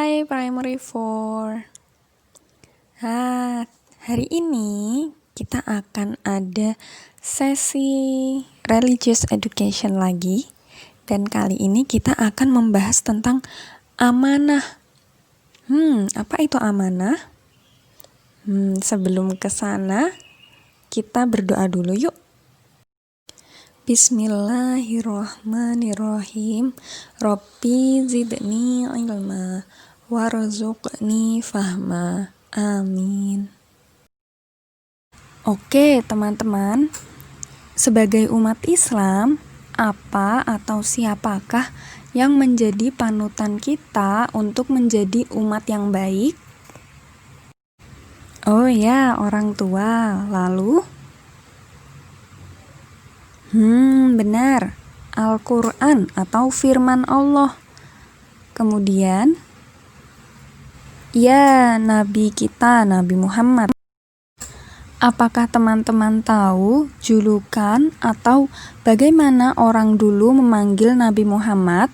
Hai Primary 4. Hari ini kita akan ada sesi religious education lagi. Dan kali ini kita akan membahas tentang amanah. Apa itu amanah? Sebelum ke sana, kita berdoa dulu yuk. Bismillahirrahmanirrahim. Rabbi zidni ilma warzuqni fahma. Amin. Oke, teman-teman. Sebagai umat Islam, apa atau siapakah yang menjadi panutan kita untuk menjadi umat yang baik? Oh ya, orang tua. Lalu? Benar. Al-Quran atau firman Allah. Kemudian, ya, Nabi kita, Nabi Muhammad. Apakah teman-teman tahu julukan atau bagaimana orang dulu memanggil Nabi Muhammad?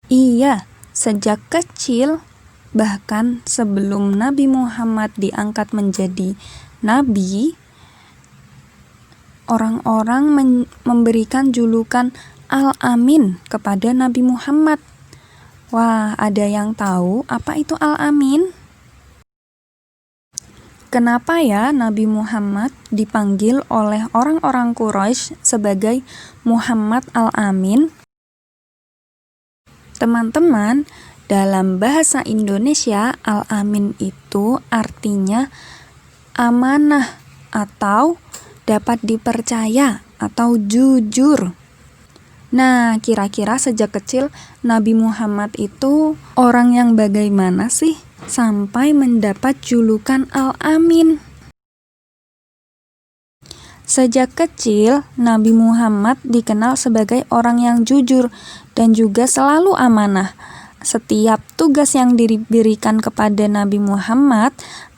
Iya, sejak kecil, bahkan sebelum Nabi Muhammad diangkat menjadi Nabi, orang-orang memberikan julukan Al-Amin kepada Nabi Muhammad. Wah, ada yang tahu apa itu Al-Amin? Kenapa ya Nabi Muhammad dipanggil oleh orang-orang Quraisy sebagai Muhammad Al-Amin? Teman-teman, dalam bahasa Indonesia, Al-Amin itu artinya amanah atau dapat dipercaya atau jujur. Nah, kira-kira sejak kecil Nabi Muhammad itu orang yang bagaimana sih sampai mendapat julukan Al-Amin? Sejak kecil, Nabi Muhammad dikenal sebagai orang yang jujur dan juga selalu amanah. Setiap tugas yang diberikan kepada Nabi Muhammad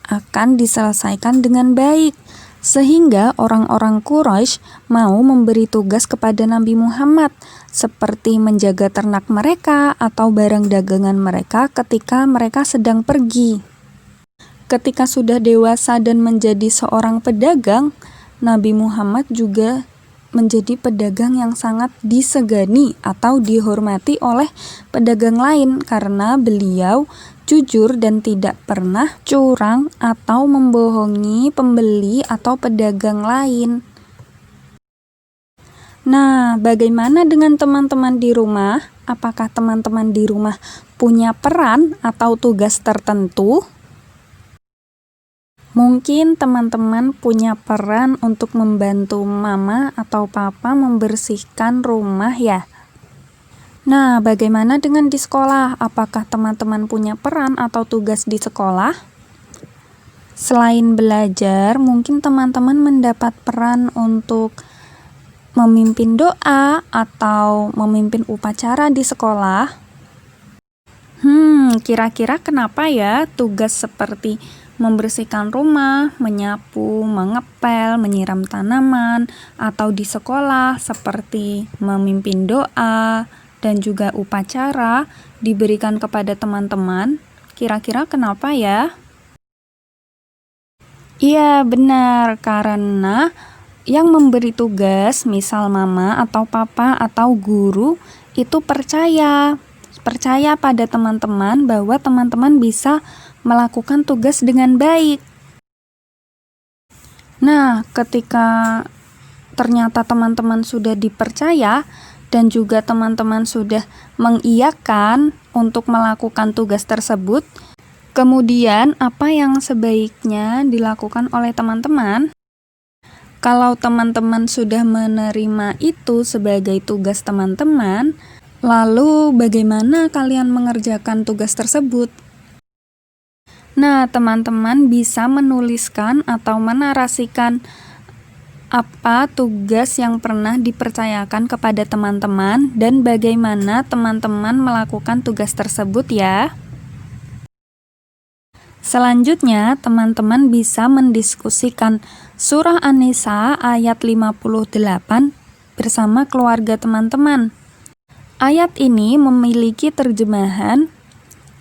akan diselesaikan dengan baik. Sehingga orang-orang Quraisy mau memberi tugas kepada Nabi Muhammad, seperti menjaga ternak mereka atau barang dagangan mereka ketika mereka sedang pergi. Ketika sudah dewasa dan menjadi seorang pedagang, Nabi Muhammad juga menjadi pedagang yang sangat disegani atau dihormati oleh pedagang lain karena beliau jujur dan tidak pernah curang atau membohongi pembeli atau pedagang lain. Nah, bagaimana dengan teman-teman di rumah? Apakah teman-teman di rumah punya peran atau tugas tertentu? Mungkin teman-teman punya peran untuk membantu mama atau papa membersihkan rumah ya. Nah, bagaimana dengan di sekolah? Apakah teman-teman punya peran atau tugas di sekolah? Selain belajar, mungkin teman-teman mendapat peran untuk memimpin doa atau memimpin upacara di sekolah. Kira-kira kenapa ya tugas seperti membersihkan rumah, menyapu, mengepel, menyiram tanaman, atau di sekolah seperti memimpin doa dan juga upacara diberikan kepada teman-teman? Kira-kira kenapa ya? Iya, benar, karena yang memberi tugas, misal mama atau papa atau guru, itu percaya pada teman-teman bahwa teman-teman bisa melakukan tugas dengan baik. Nah, ketika ternyata teman-teman sudah dipercaya dan juga teman-teman sudah mengiyakan untuk melakukan tugas tersebut, kemudian apa yang sebaiknya dilakukan oleh teman-teman? Kalau teman-teman sudah menerima itu sebagai tugas teman-teman, lalu bagaimana kalian mengerjakan tugas tersebut? Nah, teman-teman bisa menuliskan atau menarasikan apa tugas yang pernah dipercayakan kepada teman-teman dan bagaimana teman-teman melakukan tugas tersebut ya. Selanjutnya, teman-teman bisa mendiskusikan Surah An-Nisa ayat 58 bersama keluarga teman-teman. Ayat ini memiliki terjemahan,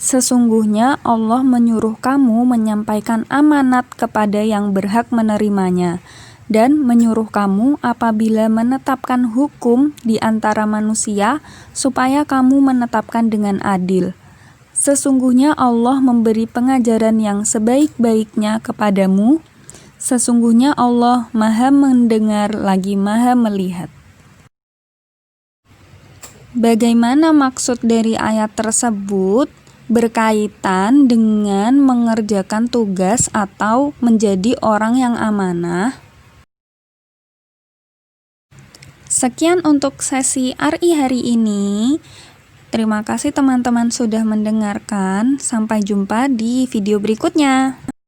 Sesungguhnya Allah menyuruh kamu menyampaikan amanat kepada yang berhak menerimanya, dan menyuruh kamu apabila menetapkan hukum di antara manusia, supaya kamu menetapkan dengan adil. Sesungguhnya Allah memberi pengajaran yang sebaik-baiknya kepadamu. Sesungguhnya Allah Maha mendengar lagi Maha melihat. Bagaimana maksud dari ayat tersebut? Berkaitan dengan mengerjakan tugas atau menjadi orang yang amanah. Sekian untuk sesi RI hari ini. Terima kasih teman-teman sudah mendengarkan. Sampai jumpa di video berikutnya.